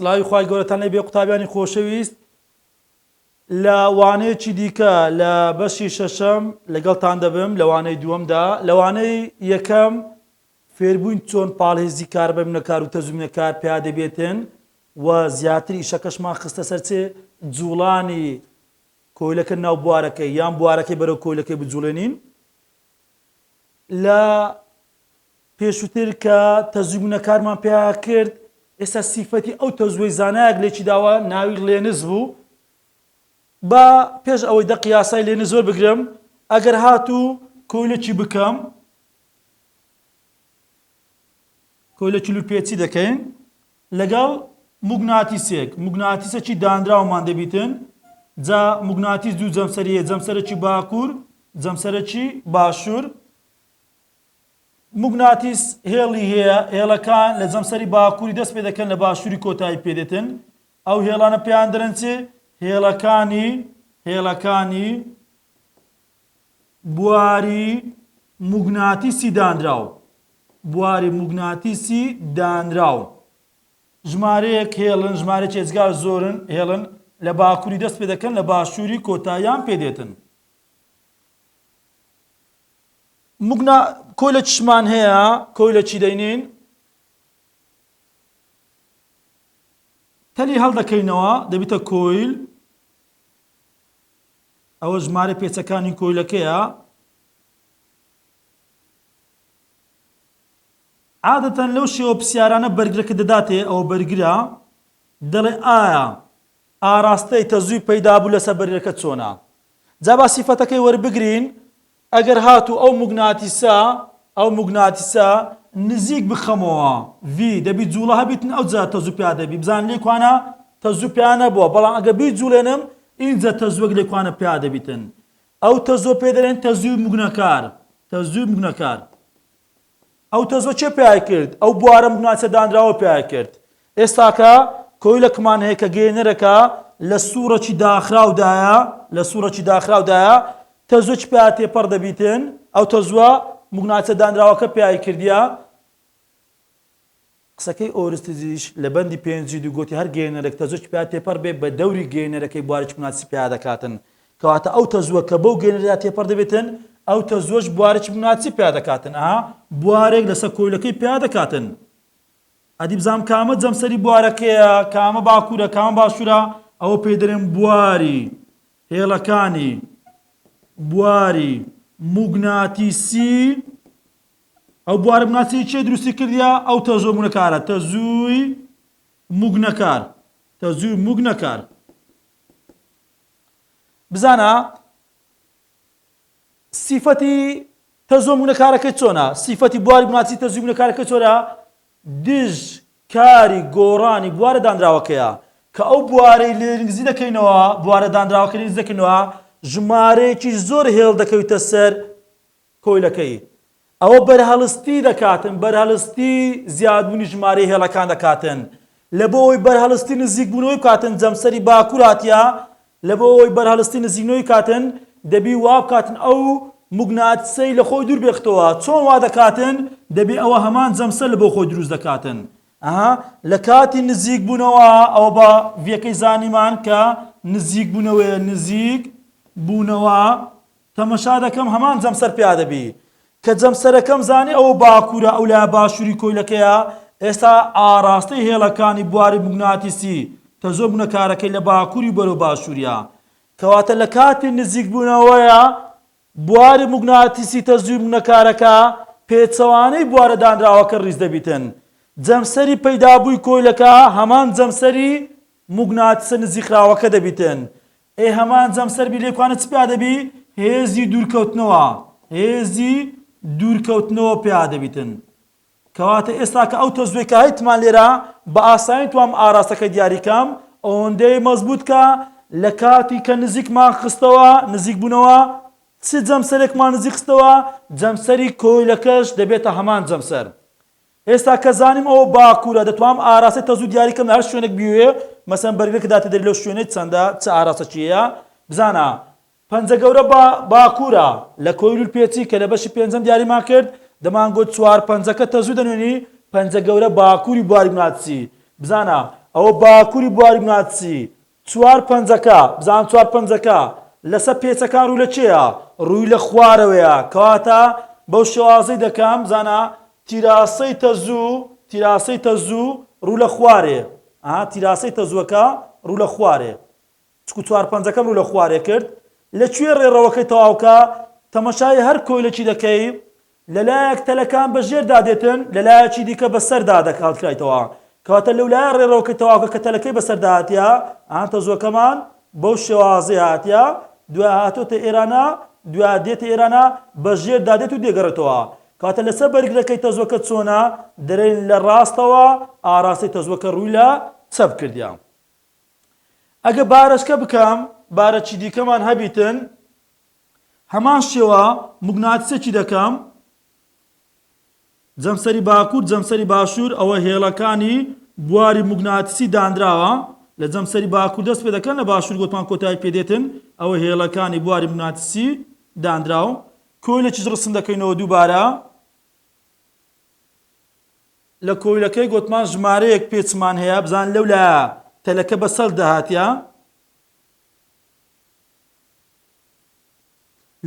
سڵاوی خوای گەورەتان لێبێ قوتابیانی خۆشەویست لە وانەیەکی دیکە لە بەشی شەشەم لەگەڵتان دەبم لەوانەی دووەمدا لەوانەی یەکەم فێربووین چۆن پاڵهێزی کار بەمنەکار و تەزومنەکار پیا دەبێتن و زیاتر ئیشەکەشمان خستە سەر چێ جوڵانی کۆیلەکە ناو بوارەکەی یان بوارەکەی بەرەو کۆیلەکەی بجوڵێنین لە پێشووتر کە تەزومنەکارمان پیا کرد ئێستا سیفەتی ئەو تەزوی زانایەک لێکی داوە ناوی لێنز بوو با پێش ئەوەی دە قیاسای لێنز زۆر بگرم ئەگەر هاتوو کۆیلەکی بکەم کۆیلەکی لوپێچی دەکەین لەگەڵ موگناتیسێک موگناتیسێکی دانراومان دەبیتن جا موگناتیس دوو جەمسەریە جەمسەرێکی باکوور جەمسەرێکی باشوور موگناتیس هێڵی هەیە هێڵەکان لە جەمسەری باکووری دەست پێ دەکەن لە باشووری کۆتایی پێدێتن ئەو هێڵانە پێیان دەرەن چێ هێڵەکانی بواری موگناتیسی دانراو بواری موگناتیسی دانراو ژمارەیەک هێڵن ژمارەی ێجگار زۆرن هێڵن لە باکووری دەست پێ دەکەن لە باشووری کۆتاییان پێدێتن کۆیلەکیشمان هەیە کۆیلەکی دەینین تەلی هەڵدەکەینەوە دەبیتە کۆیل ئەوە ژمارە پێچەکانی کۆیلەکەیە عادەتەن لەو شێوە پرسیارانە بەرگرەکە دەداتێ ئەوە بەرگرە دەڵێ ئایا ئاراستەی تەزووی پەیدابوو لەسەر بەرگرەکە چۆنە جا با سیفەتەکەی وەربگرین ئەگەر هاتوو ئەو موگناتیسە نزیک بخەمەوە ڤی دەبی جوڵە هەبیتن ئەو جا تەزوو پیا دەبی بزان لێکوانە تەزوو پیا نەبووە بەڵام ئەگە بی جوڵێنم ئینجا تەزووەک لێکوانە پیا دەبیتن ئەو تەزوو پێ دەڵێن تەزووی موگنەکار ئەو تەزوو چێ پیای کرد ئەو بوارە موگناتیسە دانراوە پیای کرد ئێستاکە کۆیلەکمان هەیە کە گەینەرەکە لە سوورەکی داخراودایە تەزووی پیا تێپەڕ دەبیتن ئەو تەزووە موگناتیسە دانراوەکە پیای کردیە قسەکەی ئۆرستزیش لە بەندی پێنجی دوو گوتی هەر گەینەرێک تەزووی پیا تێپەڕ بێ بە دەوری گەینەرەکەی بوارێکی موگناتیسی پیا دەکاتن کەواتە ئەو تەزووە کە بەو گەینەرەدا تێپەڕ دەبێتن ئەو تەزووەش بوارێکی موگناتیسی پیا دەکاتن بوارێک لەسەر کۆیلەکەی پیا دەکاتن ئەدی بزانم کامە جەمسەری بوارەکەیە کامە باکوورە کامە باشوورە ئەوە پێی دەڵێن بواری هێڵەکانی بواری موگناتیسی ئەو بوارە موگناتیسی چێ دروستی کردیە ئەو تەزووە موگنەکارە تەزووی موگنەکار بزانە سیفەتی تەزووە موگنەکارەکەی چۆنە سیفەتی بواری موگناتیسی تەزووی موگنەکارەکەی چۆنە دژ کاری گۆڕانی بوارە دانراوەکەیە کە ئەو بوارەی لێنزی دەکەینەوە بوارە دانراوەکە لێنزی دەکەینەوە ژمارەیەکی زۆر هێڵ دەکەویتە سەر کۆیلەکەی ئەوە بەرهەڵستی دەکاتن بەرهەڵستی زیادبوونی ژمارەی هێڵەکان دەکاتن لە بۆ ئەوی بەرهەڵستی نزیکبوونەوەی بکاتن جەمسەری باکوور هاتیە لە بۆ ئەوی بەرهەڵستی نزیکنەوەی کاتن دەبی وا بکاتن ئەو موگناتیسەی لە خۆی دوور بێختەوە چۆن وا دەکاتن دەبی ئەوە هەمان جەمسەر لە بۆ خۆی دروست دەکاتن لە کاتی نزیک بوونەوە ئەوە بە ڤیەکەی زانیمان کە نزیک بوونەوە تەمەشا دەکەم هەمان جەمسەر پیا دەبی کە جەمسەرەکەم زانی ئەو باکوورە ئەو لای باشووری کۆیلەکەیە ئێستا ئاراستەی هێڵەکانی بواری موگناتیسی تەزووە موگنەکارەکەی لە باکووری بەرەو باشووریە کەواتە لە کاتی نزیک بوونەوەیە بواری موگناتیسی تەزووی موگنەکارەکە پێچەوانەی بوارە دانراوەکە ڕیز دەبیتن جەمسەری پەیدابووی کۆیلەکە هەمان جەمسەری موگناتیسە نزیکراوەکە دەبیتن هەمان جەمسەر بی لێکوانە چ پیا دەبی هێزی دوورکەوتنەوە پیا دەبیتن کەواتە ئێستا کە ئەو تەزووی کە هەیتمان لێرە بە ئاسانی توام ئاراستەکە دیاریکەم ئەوەندەی مەزبوط کە لە کاتی کە نزیکمان خستەوە نزیک بوونەوە چ جەمسەرێکمان نزیک خستەوە جەمسەری کۆیلەکەش دەبێتە هەمان جەمسەر ئێستا کە زانیم ئەوە باکوورە دەتوانم ئاراستی تەزوو دیاریکەم لە هەر شوێنێک بیوێ مەسەن بەرگەکە داتە دەری لەو شوێنێک چەندە چ ئاراستەچیەیە بزانە پەنجە گەورە باکوورە لە کۆیل پێچی کە لە بەشی پێنجەم دیاریمان کرد دەمانگوت چوار پەنجەکە تەزوو دەنوێنی پەنجە گەورە باکووری بواری موگناتیسی بزانە ئەوە باکووری بواری بناتسی چوار پەنجەکە بزان چوار پەنجەکە لەسەر پێچەکان ڕووی لە چێە ڕووی لە خوارەوەیە کەواتە بەو شێوازەی دەکەم بزانە تیراسەی تەزوو ڕوو لە خوارێ تیراسەی تەزووەکە ڕوو لە خوارێ چکو چوار پەنجەکەم ڕوو لە خوارێ کرد لەکوێ ڕێڕەوەکەی تەواوکە تەماشای هەر کۆیلەکی دەکەی لەلایەک تەلەکان بەژێردا دێتن لەلایەکی دیکە بەسەردا دەکاتکرایتەوە کەواتە لەولایە ڕێڕەوەکەی تەواوکە کە تەلەکەی بەسەردا هاتیە تەزووەکەمان بەو شێوازەی هاتیە دوای هاتۆتە ئێرانە دوای دێتە ئێرانە بەژێردا دێت و دێگەڕێتەوە کەواتە لەسەر بەرگەکەی تەزووەکە چۆنە دەرێن لە ڕاستەوە ئاراسی تەزووەکە ڕووی لە چەپ کردیە ئەگە بارەشکە بکەم بارەکی دیکەمان هەبیتن هەمان شێوە موگناتیسێکی دەکەم جەمسەری باکوور جەمسەری باشوور ئەوە هێڵەکانی بواری موگناتیسی دانراوە لە جەمسەری باکوور دەست پێ دەکەن لە باشوور گوتمان کۆتایی پێدێتن ئەوە هێڵەکانی بواری موگناتیسی دانراو کۆیلێکیش ڕسم دەکەینەوە دووبارە لە کۆیلەکەی گوتمان ژمارەیەک پێچمان هەیە بزان لەولایە تەلەکە بەسەر داهاتیە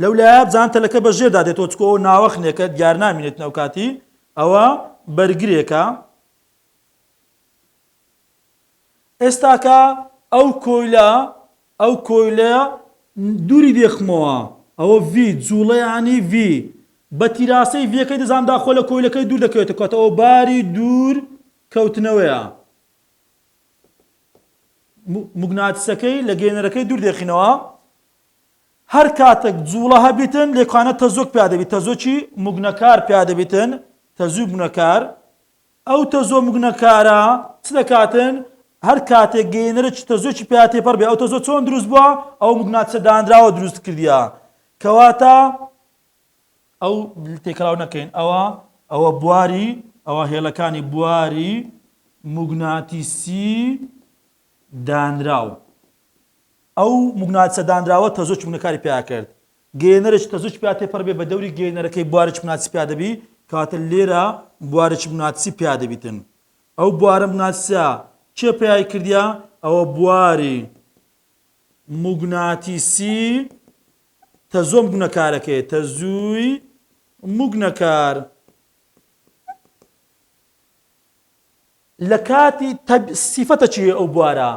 لەولایە بزان تەلەکە بەژێردا دێتەوە چکۆ ئەو ناوەخنێکە دیار نامێنێت نەو کاتی ئەوە بەرگرێکە ئێستاکە ئەو کۆیلە دووری دێخمەوە ئەوە ڤی جوڵەیانی ڤی بە تیراسەی ڤیەکەی دەزانام داخۆ لە کۆیلەکەی دوور دەکەوێتە کۆتە ئەو باری دوور کەوتنەوەیە موگناتیسەکەی لە گێنەرەکەی دوور دێخینەوە هەر کاتێک جوڵە هەبیتن لێکوانە تەزۆک پیا دەبیت تەزۆکی موگنەکار پیا دەبیتن تەزوی موگنەکار ئەو تەزۆ موگنەکارە چ دەکاتن هەر کاتێک گێنەرێکی تەزۆکی پیا تێپەڕ بێ ئەو تەزۆ چۆن دروست بووە ئەو موگناتیسە دانراوە دروست کردیە کەواتە ئەو تێکەڵاو نەکەین ئەوە بواری ئەوە هێڵەکانی بواری موگناتیسی دانراو ئەو موگناتیسە دانراوە تەزۆکی موگنەکاری پیا کرد گێنەرێکی تەزۆکی پیا تێپەڕ بێ بە دەوری گێنەرەکەی بوارێکی موگناتیسی پیا دەبی کەواتە لێرە بوارێکی موگناتیسی پیا دەبیتن ئەو بوارە موگناتیسە چێ پیای کردیە ئەوە بواری موگناتیسی تەزۆ موگنەکارەکەی تەزووی موگنەکار لە کاتی سیفەتە چیە ئەو بوارە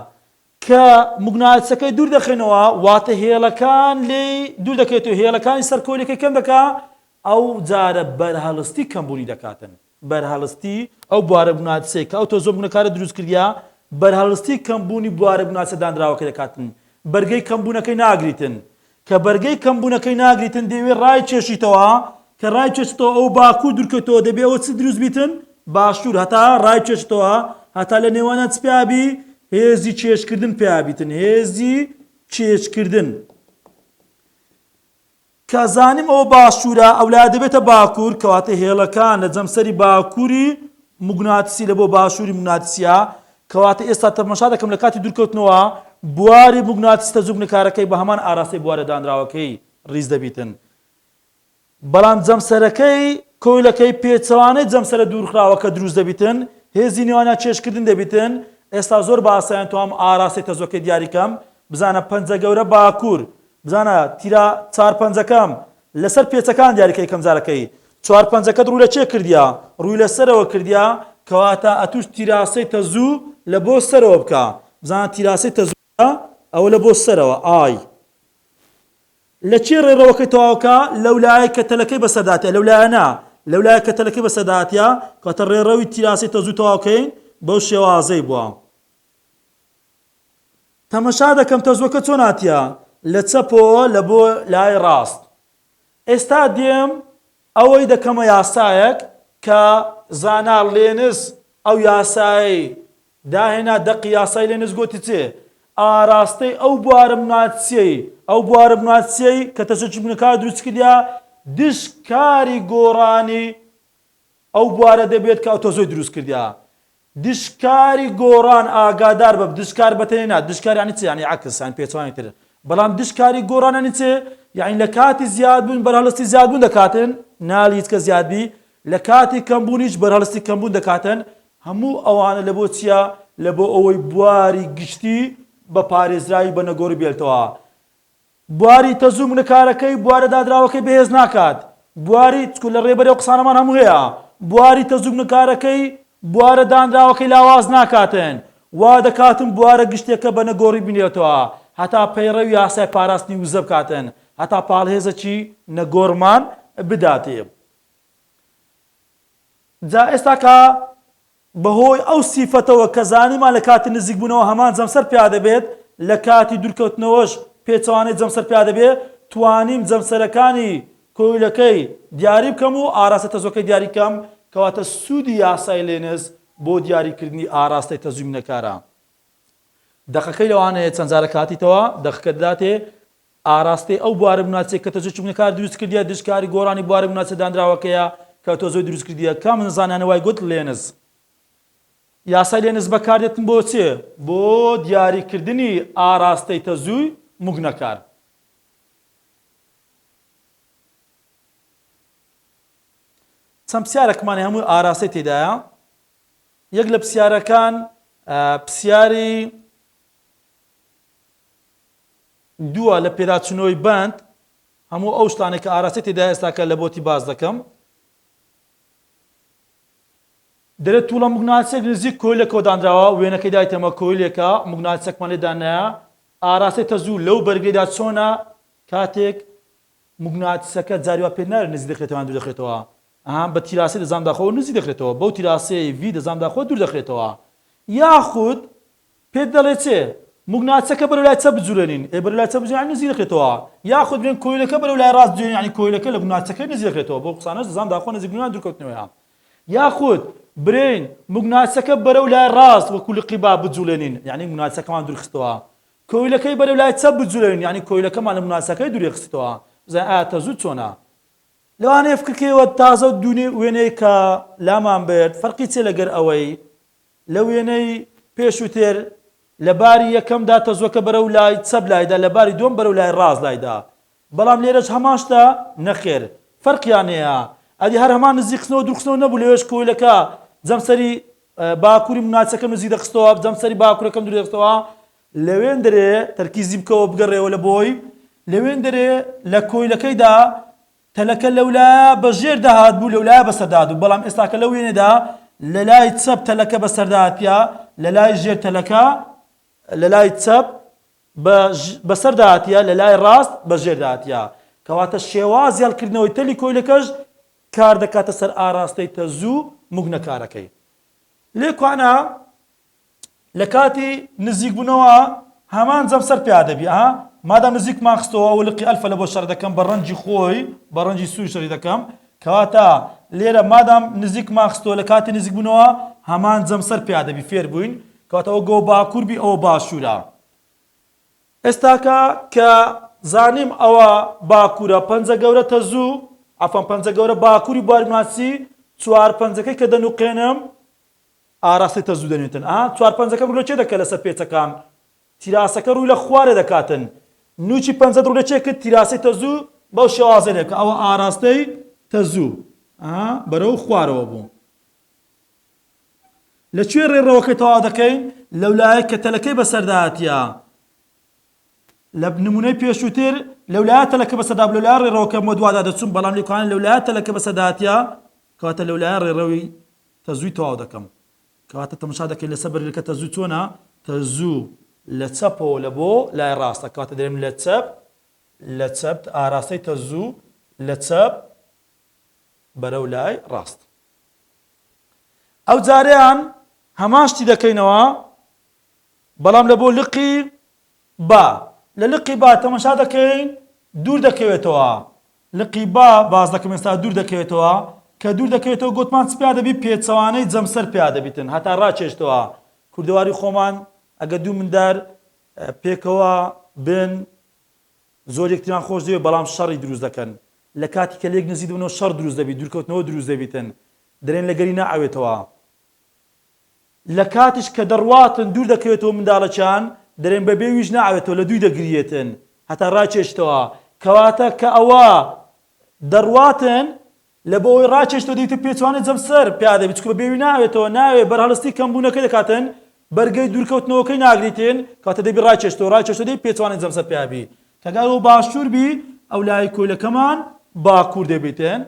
کە موگناتیسەکەی دوور دەخێنەوە واتە هێڵەکان لێ دوور دەکەوێتەوە هێڵەکانی سەر کۆیلەکەی کەم دەکا ئەو جارە بەرهەڵستی کەمبوونی دەکاتن بەرهەڵستی ئەو بوارە موگناتیسەی کە ئەو تەزۆ موگنەکارە دروست کردیا بەرهەڵستی کەمبوونی بوارە موگناتیسە دانراوەکەی دەکاتن بەرگەی کەمبوونەکەی ناگریتن کە بەرگەی کەمبوونەکەی ناگریتن دەوێت ڕای چێشیتەوە کە ڕای چێشتەوە ئەو باکوور دوورکەوتەوە دەبێت ئەوە چ دروست بیتن باشوور هەتا ڕای چێشتەوە هەتا لە نێوانە چ پیابی هێزی چێشکردن پیابیتن هێزی چێشکردن کە زانیم ئەوە باشوورە ئەولا دەبێتە باکوور کەواتە هێڵەکان لە جەمسەری باکووری موگناتیسی لە بۆ باشووری موگناتیسیە کەواتە ئێستا تەماشا دەکەم لە کاتی دوورکەوتنەوە بواری موگناتیس تەزوو موگنەکارەکەی بە هەمان ئاراستەی بوارە دانراوەکەی ڕیز دەبیتن بەڵام جەمسەرەکەی کۆیلەکەی پێچەوانەی جەمسەرە دوورخراوەکە دروست دەبیتن هێزی نێوانە چێشکردن دەبیتن ئێستا زۆر باسەیان توام ئاراستی تەزۆکەی دیاریکەم بزانە پەنجە گەورە باکوور بزانە تیرا چار پەنجەکەم لەسەر پێچەکان دیاریکەی کەمزارەکەی چوار پەنجەکەت ڕوو لە چێ کردیا ڕووی لەسەرەوە کردیا کەواتە ئەتوش تیراسەی تەزوو لە بۆ سەرەوە بکە بزانە تیراسەی تەزووە ئەوە لە بۆ سەرەوە ئای لە چێ ڕێڕەوەکەی تەواوکە لەولایە کە تەلەکەی بەسەرداتیە لەولایە لەولایە کە تەلەکەی بەسەرداتیە کەواتە ڕێڕەوی تیراسی تەزوو تەواوکەین بەو شێوازەی بووە تەمەشا دەکەم تەزووەکە چۆن هاتیە لە چەپەوە لە بۆ لای ڕاست ئێستا دێم ئەوەی دەکەمە یاسایەک کە زانار لێنس ئەو یاسایی داهێنا دەقی یاسای لێنس گوتی چێ ئاراستەی ئەو بوارە موگناتیسیەی کە تەزۆکی موگنەکار دروست کردیا دشکاری گۆڕانی ئەو بوارە دەبێت کە ئەو تەزۆی دروست کردیا دشکاری گۆڕان ئاگادار بە دشکار بەتەنێنا دشکار یانی چ یانی عەکس یان پێچوانی تر بەڵام دشکاری گۆڕان یانی چ یعنی لە کاتی زیاد بوون بەرهەڵستی زیاد بوون دەکاتن ناڵی هیچ کە زیاد بی لە کاتی کەمبوونیش بەرهەڵستی کەمبوون دەکاتن هەموو ئەوانە لە بۆ چیە لە بۆ ئەوەی بواری گشتی بە پارێزراوی بە نەگۆڕی بێتەوە. بواری تەزوو منەکارەکەی بوارە دادراوەکەی بەهێز ناکات. بواری چکو لە ڕێبەرەوە قسانەمان هەموو هەیە. بواری تەزوو منەکارەکەی بوارە دانراوەکەی لاواز ناکاتن. وا دەکاتن بوارە گشتێکە بە نەگۆڕی بینێتەوە هەتا پەیڕەوی یاسای پاراستنی وزە بکاتن هەتا پاڵهێزەکی نەگۆڕمان بداتێ. جا ئێستا کە بەهۆی ئەو سیفەتەوە کە زانیمان لە کاتی نزیک بوونەوە هەمان جەمسەر پیا دەبێت لە کاتی دوورکەوتنەوەش پێچەوانەی جەمسەر پیا دەبێت توانیم جەمسەرەکانی کۆیلەکەی دیاری بکەم و ئاراستە تەزۆکەی دیاری بکەم کەواتە سوودی یاسای لێنز بۆ دیاریکردنی ئاراستەی تەزووی منەکارە. دەقەکەی لەوانەیە چەند جارە کاتیتەوە دەقەکە دەداتێ ئاراستەی ئەو بوارە مناچێک کە تەزووی منەکار دروست کردیە دشکاری گۆڕانی بوارە مناچە دانراوەکەیە کە تۆ زۆی دروست کردیە کا من زانانە وای گوت لێنز. یاسای لێنز بەکاردێتن بۆ چێ؟ بۆ دیاریکردنی ئاراستەی تەزووی موگنەکار. چەند پرسیارێکمانی هەمووی ئاراستەی تێدایە. یەک لە پرسیارەکان پرسیاری دووە لە پێداچوونەوەی بەند هەموو ئەو شتانێک کە ئاراستەی تێدایە ئێستاکە لە بۆتی باز دەکەم. دەرێت تووڵە موگناتیسێک نزیک کۆیلەکەوە دانراوە وێنەکەی دایتەمە کۆیلێکە موگناتیسێکمان لێدانایە ئاراستەی تەزوو لەو بەرگەیدا چۆنە کاتێک موگناتیسەکە جاریوا پێ نارە نزیک دەکرێتەوە دوور دەکرێتەوە. بە تیراسی دەزانام داخەوە نزیک دەکرێتەوە بەو تیراسەی وی دەزانام داخەوە دوور دەکرێتەوە. یاخود پێت دەڵێت چێ موگناتیسەکە بەرەو لای چە بجوولێنین بەرەو لای چە بجوولێنین نزیک دەکرێتەوە. یاخود بڵێن کۆیلەکە بەرەو لای ڕاست بجوولێنین یعنی کۆیلەکە لە موگناتیسەکەی نزیک دەکرێتەوە بۆ قسانەش دەزانام داخەوە نزیک بوونیان دوورکەوتنەوەیە. یاخود برین موگناتیسەکە بەرەو لای ڕاست وەکو لقیبا بجوولێنین یعنی موگناتیسەکەمان دوورخستەوە. کۆیلەکەی بەرەو لای چە بجوولێنین یعنی کۆیلەکەمان لە موگناتیسەکەی دووری خستەوە. زای ئایا تەزوو چۆنە؟ لەوانەیە فکرکەوە تازە دوونێ وێنەی کە لامان بێت فەرقی چێ لەگەر ئەوەی لە وێنەی پێشووتر لە باری یەکەمدا تەزوەکە بەرەو لای چەپ لایدا لە باری دووەم بەرەو لای ڕاست لایدا بەڵام لێرەش هەمان شتە نەخێر فەرقیان هەیە. ئەدی هەر هەمان نزیکخستنەوە دوورخستنەوە نەبوو لەوێش کۆیلەکە جەمسەری باکووری مناچەکە نزیک دەخستەوە جەمسەری باکوورەکەم دوور دەخستەوە لەوێن دەرێ تەرکیزی بکەوە بگەڕێەوە لە بۆی لەوێن دەرێ لە کۆیلەکەیدا تەلەکە لەولایە بەژێر داهات بوو لەولایە بەسەرداهات بوو بەڵام ئێستاکە لەو وێنێدا لە لای چەپ تەلەکە بەسەرداهاتیە لە لای ژێر تەلەکە لە لای چەپ بەسەرداهاتیە لە لای ڕاست بەژێرداهاتیە کەواتە شێوازی هەڵکردنەوەی تەلی کۆیلەکەش کار دەکاتە سەر ئاراستەی تەزوو موگنەکارەکەی. لێکوانە لە کاتی نزیک بوونەوە هەمان جەمسەر پیا دەبی مادام نزیکمان خستەوە ئەو لقی ئەلفە لە بۆ شەڕ دەکەم بە ڕەنجی خۆی بە ڕەنجی سووی شەڕی دەکەم کەواتە لێرە مادام نزیکمان خستەوە لە کاتی نزیک بوونەوە هەمان جەمسەر پیا دەبی فێر بووین کەواتە ئەو گۆ باکووربی ئەوە باشوورە. ئێستاکە کە زانیم ئەوە باکوورە پەنجە گەورە تەزوو ئەفەن پەنجە گەورە باکووری بواربناسی چوار پەنجەکەی کە دەنوقێنم ئاراستی تەزوو دەنوێتن چوار پەنجەکەم ڕوو لە چێ دەکە لەسەر پێچەکان تیراسەکە ڕووی لە خوارێ دەکاتن نوچی پەنجە ڕوو لە چێ کرد تیراسی تەزوو بەو شێوازە لێکە ئەوە ئاراستەی تەزوو بەرەو خوارەوە بوو. لەکوێ ڕێڕەوەکەی تەواو دەکەین لەولایە کە تەلەکەی بەسەرداهاتیە لە نمونەی پێشووتر لەولایە تەلەکە بەسەرداهات لەولایە ڕێڕەوەکە مۆدوادا دەچوون بەڵام لێکوانە لەولایە تەلەکە بەسەرداهاتیە کەواتە لەولایە ڕێڕەوی تەزووی تەواو دەکەم کەواتە تەماشا دەکەین لەسەر بەرگەکە تەزوو چۆنە تەزوو لە چەپەوە لە بۆ لای ڕاستە کەواتە دەرێم لە چەپ ئاراستەی تەزوو لە چەپ بەرەو لای ڕاست. ئەو جاریان هەمان شتی دەکەینەوە بەڵام لە بۆ لقی با لە لقی با تەماشا دەکەین دوور دەکەوێتەوە لقی با باز دەکەم ئێستا دوور دەکەوێتەوە کە دوور دەکەوێتەوە گوتمان چ پیا دەبی پێچەوانەی جەمسەر پیا دەبیتن هەتا ڕاکێشتەوە کوردەواری خۆمان ئەگە دوو مندار پێکەوە بن زۆر یەکتریان خۆش دەوێت بەڵام شەڕی دروست دەکەن لە کاتی کە لێک نزیک دەبنەوە شەڕ دروست دەبیت دوورکەوتنەوە دروست دەبیتن دەرێن لەگەری ناوێتەوە لە کاتیش کە دەڕواتن دوور دەکەوێتەوە منداڵەکان دەرێن بەبێ ویش ناوێتەوە لە دووی دەگریێتن هەتا ڕاکێشتەوە کەواتە کە ئەوە دەڕواتن لە بۆ ئەوی ڕاکێشتەوە دەیتە پێچوانێت جەمسەر پیا دەبێت چکە بەبێوی ناوێتەوە ناوێت بەرهەڵستی کەمبوونەکەی دەکاتن بەرگەی دوورکەوتنەوەکەی ناگریتێن کاتە دەبی ڕاکێشتەوە دەی پێچوانێت جەمسەر پیابی کەگەر و باشوور بی ئەو لای کۆیلەکەمان باکوور دەبێتێن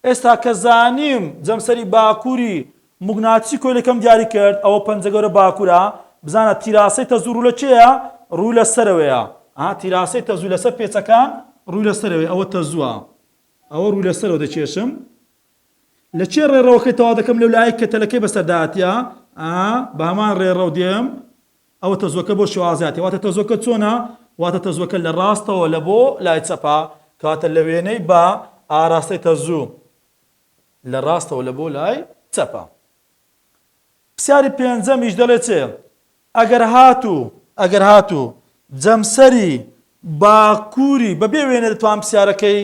ئێستا کە زانیم جەمسەری باکووری موگناتیسی کۆیلەکەم دیاری کرد ئەوە پەنجە گەورە باکوورە بزانە تیراسەی تەزوو ڕوو لە چێیە ڕوو لەسەرەوەیە تیراسەی تەزوو لەسەر پێچەکان ڕوو لەسەرەوەی ئەوە تەزووە ئەوە ڕوو لەسەرەوە دەچێشم لە چێ ڕێڕەوەکەی تەوا دەکەم لەو لای کە تەلەکەی بەسەرداهاتیە بە هەمان ڕێڕەو دێم ئەوە تەزوەکە بۆ شێوازاتی واتە تەزوەکە چۆنە واتە تەزوەکە لە ڕاستەوە لە بۆ لای چەپە کاتە لە وێنەی بە ئاراستەی تەزوو لە ڕاستەوە لە بۆ لای چەپە پرسیاری پێنجەمیش دەڵێت چێ ئەگەر هاتوو جەمسەری باکووری بەبێ وێنە دەتوان پرسیارەکەی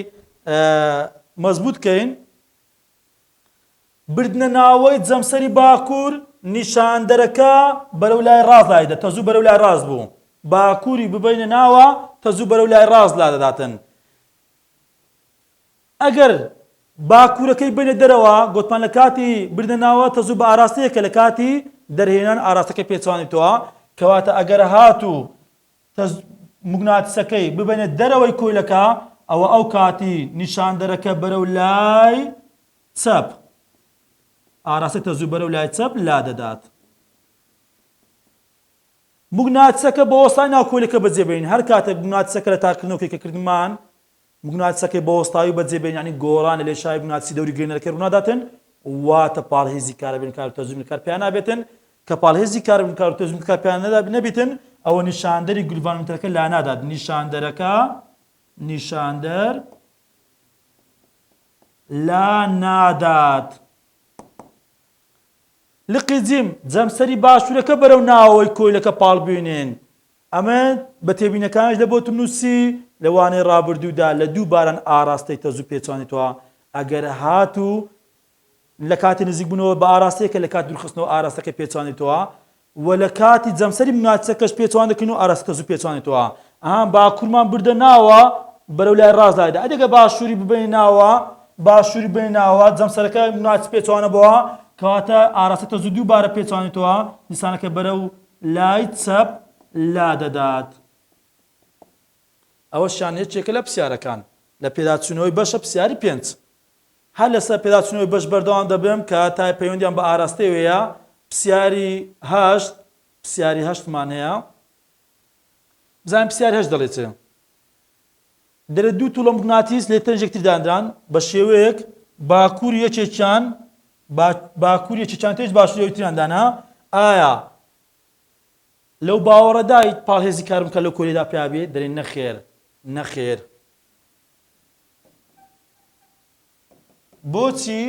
مەزبوط بکەین بردنە ناوەی جەمسەری باکوور نیشاندەرەکە بەرەو لای ڕاست لایدە تەزوو بەرەو لای ڕاست بوو باکووری ببینە ناوە تەزوو بەرەو لای ڕاست لا دەداتن ئەگەر باکوورەکەی بینە دەرەوە گوتمان لە کاتی بردنە ناوە تەزوو بە ئاراستەیەکە لە کاتی دەرهێنان ئاراستەکەی پێچوانێتەوە کەواتە ئەگەر هاتوو موگناتیسەکەی ببینە دەرەوەی کۆیلەکە ئەوە ئەو کاتی نیشاندەرەکە بەرەو لای چەپ ئاراستەی تەزوو بەرەو لای چەپ لا دەدات موگناتیسەکە بە وەستای ناو کۆیلەکە بەجێبێنین هەر کاتێک موگناتیسەکە لە تاقیکردنەوەی کە کردمان موگناتیسەکەی بە وەستایی بەجێبێنین یعنی گۆڕانە لێ شای موگناتیسی دەوری گرێنەرەکەی ڕووناداتن واتە پاڵهێزی کارەبین کار و تەزوو کار پێیان نابێتن کە پاڵهێزی کارەبین کار و تەزوو کار پێیان نەبێتن ئەوە نیشاندەری گولڤانۆمترەکە لا نادات نیشاندەر لا نادات لقی جیم جەمسەری باشوورەکە بەرەو ناوەی کۆیلەکە پاڵ بێنێن ئەمە بە تێبینەکانش لە بۆ نووسی لەوانەیە ڕابردوودا لە دوو باران ئاراستەی تەزوو پێچوانێتەوە ئەگەر هاتوو لە کاتی نزیک بوونەوە بە ئاراستەیەکە لە کات دوورخستنەوە ئاراستەکە پێچوانێتەوە و لە کاتی جەمسەری موگناتیسەکەش پێچوان دەکەین و ئاراستە تەزوو پێچوانێتەوە باکوورمان بردە ناوە بەرەو لای ڕاست لایدا ئەدەگە باشووری ببینێ ناوە جەمسەرەکە موگناتیس پێچوانەبەوە کەواتە ئاراستە تەزوو دووبارە پێچوانێتەوە نیسانەکە بەرەو لای چەپ لا دەدات ئەوە شانێکێکە لە پرسیارەکان لە پێداچوونەوەی بەشە پرسیاری پێنج هەر لەسەر پێداچوونەوەی بەش بەردەوام دەبم کە تا پەیوەندیان بە ئاراستەیەوەیە پرسیاری هەشتمان هەیە بزانین پرسیاری هەشت دەڵێت چێ دەرێت دوو تووڵە موگناتیس لە تەنجێکتر دانران بە شێوەیەک باکوور یەکێکیان تێش باشووری یەکتریان دانا ئایا لەو باوەڕەدایت پاڵهێزی کارم کە لەو کۆیلەدا پێیا بێت دەرێن نەخێر بۆچی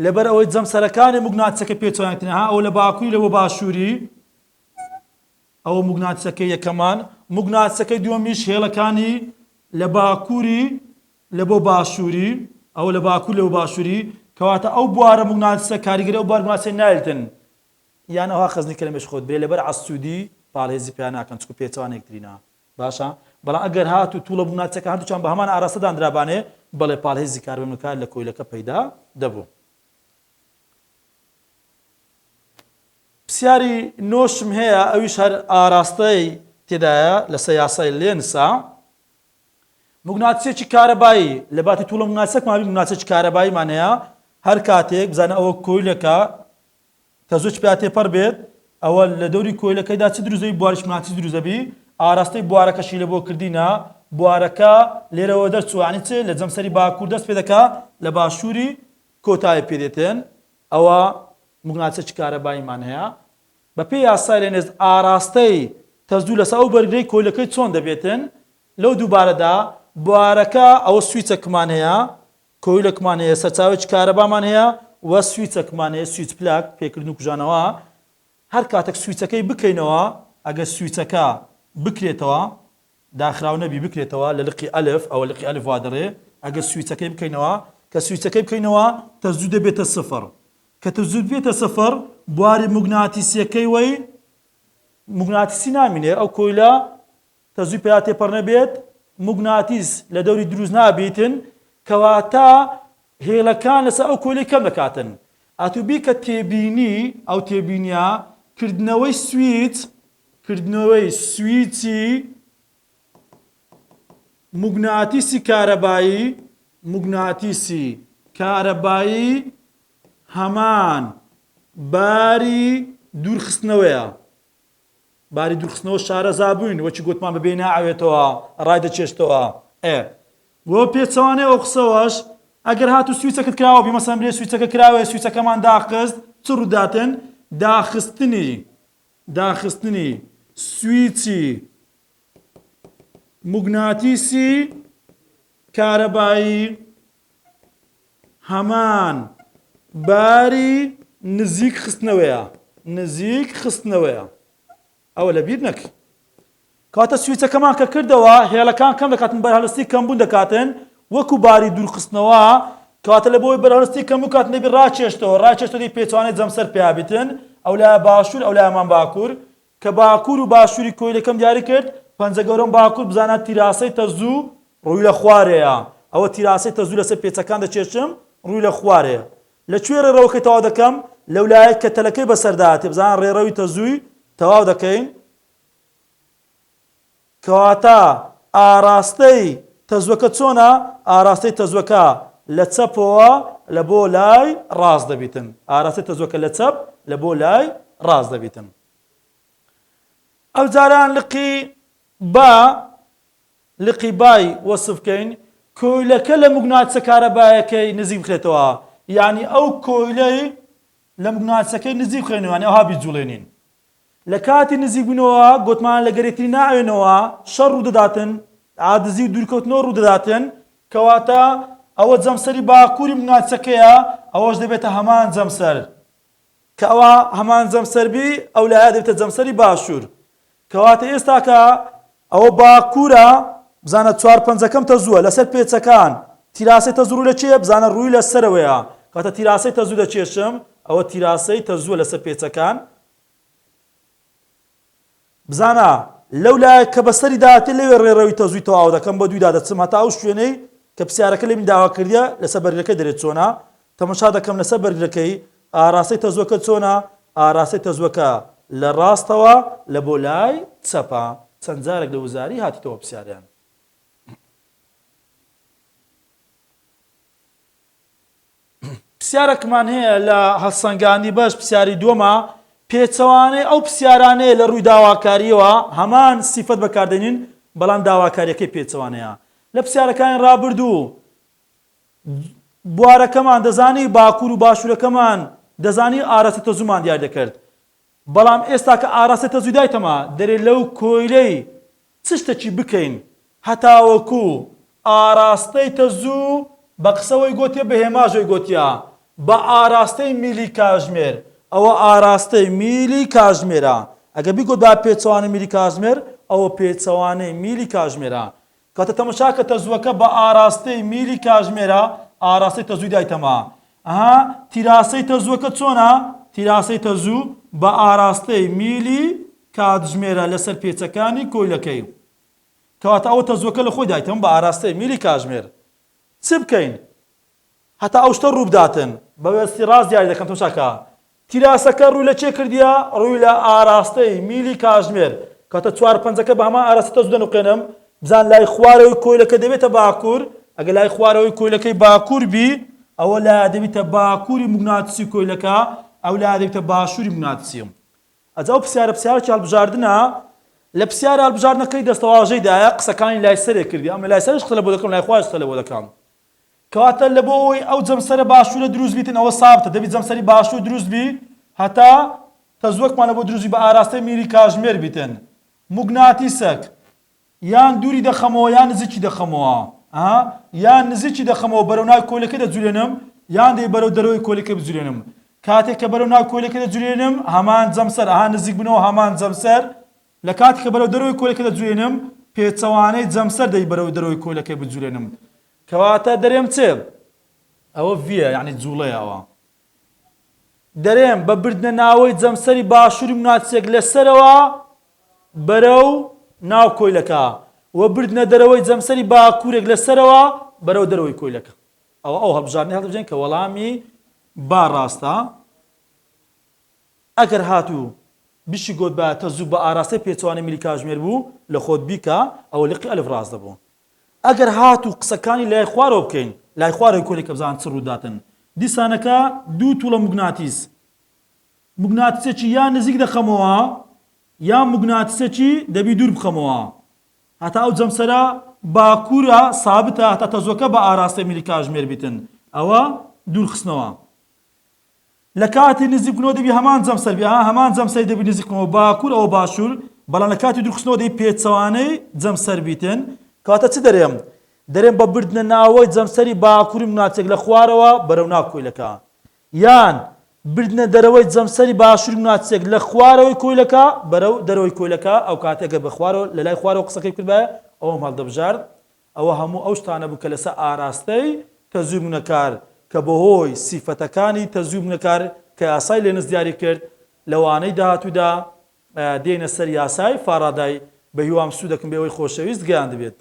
لەبەر ئەوەی جەمسەرەکانی موگناتیسەکە پێچوانێتن ئەوە لە باکووری لەوە باشووری ئەوە موگناتیسەکەی یەکەمان موگناتیسەکەی دووەمیش هێڵەکانی لە باکووری لە بۆ باشووری ئەوە لە باکوور لەوە باشووری کەواتە ئەو بوارە موگناتیسە کاریگەری ئەو بوار موگناتیسە نایلتن یان ئەوها خەزنی کەلمەش خۆت برێ لەبەر عەسوودی پاڵهێزی پێیان ناکەن چکو پێچوانێکترینە باشە بەڵام ئەگەر هاتوو تووڵە موگناتیسەکە هەردووچیان بە هەمان ئاراستە دانرابانێ بەڵێ پاڵهێزی کاربنەکە لە کۆیلەکە پەیدا دەبوو پرسیاری نۆشم هەیە ئەویش هەر ئاراستەی تێدایە لەسەر یاسای لێنسا موگناتیسێکی کارەبایی لە باتی تووڵە موگناتیسەکمان موگناتیسێکی کارەباییمان هەیە هەر کاتێک بزانە ئەوە کۆیلەکە تەزووچ پێیا تێپەڕ بێت ئەوە لە دەوری کۆیلەکەیدا چ دروزەبی بواریش موگناتیس دروزەبی ئاراستەی بوارەکەشی لە بۆ کردینە بوارەکە لێرەوە دەرچوو یعنی چ لە جەمسەری باکوور دەست پێ دەکا لە باشووری کۆتایی پێدێتێن ئەوە موگناتیسێکی کارەباییمان هەیە بە پێی یاسای لێنز ئاراستەی تەزوو لەسەر ئەو بەرگەی کۆیلەکەی چۆن دەبێتن لەو دووبارەدا بوارەکە ئەوە سویچەکمان هەیە کۆیلەکمان هەیە سەرچاوێکی کارەبامان هەیە وە سویچەکمان هەیە سویچ پلاک پێکردن و کوژانەوە هەر کاتێک سویچەکەی بکەینەوە ئەگەر سویچەکە بکرێتەوە داخراو نەبی بکرێتەوە لە لقی ئەلف ئەوە لقی ئەلف وا دەڕێ ئەگەر سویچەکەی بکەینەوە کە سویچەکەی بکەینەوە تەزوو دەبێتە سفر کە تەزوو بێتە سفر بواری موگناتیسیەکەی وەی موگناتیسی نامینێ ئەو کۆیلە تەزووی پێیا تێپەڕ نەبێت موگناتیس لە دەوری دروست نابێتن کەواتە هێڵەکان لەسەر ئەو کۆیلەی کەم دەکاتن ئاتوبی کە تێبینی ئەو تێبینیە کردنەوەی سویچ کردنەوەی سویچی موگناتیسی کارەبایی هەمان باری دوورخستنەوەیە. باری دوورخستنەوە شارەزا بووین وەچی گوتمان بەبێ ناوێتەوە ڕای دەچێشتەوە. بۆ پێچەوانەی ئەو قسەوەش ئەگەر هاتو سویچەکەت کراوە بی مەسەڵەن برێ سویچەکە کراوە سویچەکەمان داخست چ ڕووداتن؟ داخستنی سویچی موگناتیسی کارەبایی هەمان باری نزیک خستنەوەیە. ئەوە لەبیر نەک. کاتە سویچەکەمان کە کردەوە هێڵەکان کەم دەکاتن بەرهەڵستی کەمبوون دەکاتن وەکو باری دوورخستنەوە کاتە لە بۆی بەرهەڵستی کەمبوو کاتن دەبێت ڕاکێشتەوە پێچوانێت جەمسەر پێیابێتن ئەو لای باشوور ئەو لایمان باکوور کە باکوور و باشووری کۆیلەکەم دیاری کرد پەنجە گەورەم باکوور بزانات تیراسەی تەزوو ڕووی لە خوارەیە. ئەوە تیراسەی تەزوو لەسەر پێچەکان دەچێشم ڕووی لە خوارەیە. لەکوێ ڕێڕەوەکەی تەواو دەکەم؟ لەو لایە کە تەلەکەی بەسەرداتێ بزان ڕێڕەوی تەزووی تەواو دەکەین. کەواتە ئاراستەی تەزوەکە چۆنە؟ ئاراستەی تەزوەکە لە چەپەوە لە بۆ لای ڕاست دەبیتن. ئاراستەی تەزوەکە لە چەپ لە بۆ لای ڕاست دەبیتن. ئەو جاران لقی بای وەسفکەین کۆیلەکە لە موگناتیسە کارەبایەکەی نزیک بخرێتەوە. یعنی ئەو کۆیلەی لە موگناتیسەکەی نزیک بخێنەوە یعنی ئەوها بیجوڵێنین. لە کاتی نزیک بوونەوە گوتمان لە گەرەکتری ناوێنەوە شەڕ ڕوودەداتن عادزی و دوورکەوتنەوە ڕوودەداتن کەواتە ئەوە جەمسەری باکووری موگناتیسەکەیە ئەوەش دەبێتە هەمان جەمسەر کە ئەوە هەمان جەمسەربی ئەو لایە دەبێتە جەمسەری باشوور. کەواتە ئێستا کە ئەوە باکوورە بزانە 4/5 تەزووە لەسەر پێچەکان تیراسەی تەزوو لە چێ بزانە ڕووی لەسەرەوەیە کاتە تیراسەی تەزوو دەچێشم ئەوە تیراسەی تەزووە لەسەر پێچەکان بزانە لەو لایە کە بەسەری داهاتێ لەوێ ڕێڕەوی تەزووی تەواو دەکەم بە دوودا دەچم هەتا ئەو شوێنەی کە پرسیارەکە لێم داوا کردیە لەسەر بەرگەکە دەرێت چۆنە تەماشا دەکەم لەسەر بەرگەکەی ئاراستەی تەزووەکە چۆنە؟ ئاراستەی تەزووەکە لە ڕاستەوە لە بۆ لای چەپە. چەند جارێک لە وزاری هاتیتەوە پرسیاریان. پرسیارێکمان هەیە لە هەڵسەنگاندی بەش پرسیاری دووەمە پێچەوانەی ئەو پرسیارانەیە لە ڕووی داواکاریەوە هەمان سیفەت بەکاردێنین بەڵام داواکاریەکەی پێچەوانەیە. لە پرسیارەکانی ڕابردوو بوارەکەمان دەزانی باکوور و باشوورەکەمان دەزانی ئاراستی تەزوومان دیار دەکرد بەڵام ئێستا کە ئاراستی تەزووی دایتەمە دەرێت لەو کۆیلەی چ شتێکی بکەین هەتاوەکو ئاراستەی تەزوو بە قسەوەی گوتیە بە هێماژەوەی گوتیە بە ئاراستەی میلی کاژمێر. ئەوە ئاراستەی میلی کاژمێرە. ئەگە بیگوت با پێچەوانەی میلی کاژمێر ئەوە پێچەوانەی میلی کاژمێرە. کاتە تەماشا کە تەزووەکە بە ئاراستەی میلی کاژمێرە ئاراستەی تەزووی دایتەمە. تیراسەی تەزووەکە چۆنە؟ تیراسەی تەزوو بە ئاراستەی میلی کاتژمێرە لەسەر پێچەکانی کۆیلەکەی. کەواتە ئەوە تەزووەکە لە خۆی دایتەمە بە ئاراستەی میلی کاژمێر. چ بکەین؟ هەتا ئەو شتە ڕوو بداتن بە وێستی ڕاست دیاری دەکەم تەماشاکە تیراسەکە ڕووی لە چێ کردیە؟ ڕووی لە ئاراستەی میلی کاژمێر. کاتە 4/5 بە هەمان ئاراستەی تەزوو دەنوقێنم بزان لای خوارەوەی کۆیلەکە دەبێتە باکوور. ئەگە لای خوارەوەی کۆیلەکەی باکوور بی ئەوە لایە دەبێتە باکووری موگناتیسی کۆیلەکە ئەو لایە دەبێتە باشووری موگناتیسی. ئەجا ئەو پرسیارێکی هەڵبژاردنە لە پرسیارە هەڵبژاردنەکەی دەستەواژەیدایە قسەکانی لای سەرێ کردی ئەمە لای سەرش قسە لە بۆ دەکەم لای خوارش قسە لە بۆ دەکەم. کەواتە لە بۆ ئەوەی ئەو جەمسەرە باشوورە دروست بیتن ئەوە سابتە دەبێت جەمسەری باشوور دروست بی هەتا تەزووەکمان لە بۆ دروستی بە ئاراستەی میلی کاژمێر بیتن. موگناتیسەک یان دووری دەخەمەوە یان نزیکی دەخەمەوە یان نزیکی دەخەمەوە بەرەو ناو کۆیلەکە دەجوولێنم یان دەی بەرەو دەرەوەی کۆیلەکە بجوولێنم. کاتێک کە بەرەو ناو کۆیلەکە دەجوولێنم هەمان جەمسەر نزیک بنەوە هەمان جەمسەر لە کاتێک کە بەرەو دەرەوەی کۆیلەکە دەجوولێنم پێچەوانەی جەمسەر دەی بەرەو دەرەوەی کۆیلەکە بجوولێنم. کەواتە دەرێم چێ؟ ئەوە ڤیە یعنی جوڵەیە. ئەوە دەرێم بە بردنە ناوەی جەمسەری باشووری موگناتیسێک لەسەرەوە بەرەو ناو کۆیلەکە و بردنە دەرەوەی جەمسەری باکوورێک لەسەرەوە بەرەو دەرەوەی کۆیلەکە. ئەو هەڵبژاردنەی هەڵدەبژێن کە وەڵامی با ڕاستە. ئەگەر هاتوو بشگۆت بە تەزوو بە ئاراستەی پێچوانی میلی کاژمێر بوو لە خۆت بیکە ئەوە لقی ئەلف ڕاست دەبوو ئەگەر هات و قسەکانی لای خوارەوە بکەین لای خوارەوەی کۆلێک کە بزان چ ڕووداتن دیسانەکە دوو تووڵە موگناتیس موگناتیسێکی یان نزیک دەخەمەوە یان موگناتیسێکی دەبی دوور بخەمەوە هەتا ئەو جەمسەرە باکوورە سابتە هەتا تەزۆکە بە ئاراستەی میلی کاژمێر بیتن ئەوە دوورخستنەوە لە کاتی نزیکبوونەوە دەبی هەمان جەمسەر بێ هەمان جەمسەری دەبی نزیکبوونەوە باکوور ئەوە باشوور بەڵام لە کاتی دوورخستنەوە دەبی پێچەوانەی جەمسەر بیتن کاتە چ دەرێم دەرێن بە بردنە ناوەی جەمسەری باکووری موگناتیسێک لە خوارەوە بەرەو ناو کۆیلەکە یان بردنە دەرەوەی جەمسەری باشووری موگناتیسێک لە خوارەوەی کۆیلەکە بەرەو دەرەوەی کۆیلەکە ئەو کاتێکە بە خوارەوە لە لای خوارەوە قسەکەی کرد بە ئەوەم هەڵدەبژارد ئەوە هەموو ئەو شتانە بوو کە لەسەر ئاراستەی تەزووی موونەکار کە بەهۆی سیفەتەکانی تەزووی موونەکار کە یاسای لێنس دیاری کرد لەوانەی داهاتوودا دێنە سەر یاسای فارادای بە هیوام سوودەکەم بێەوەی خۆشەویست گەیان دەبێت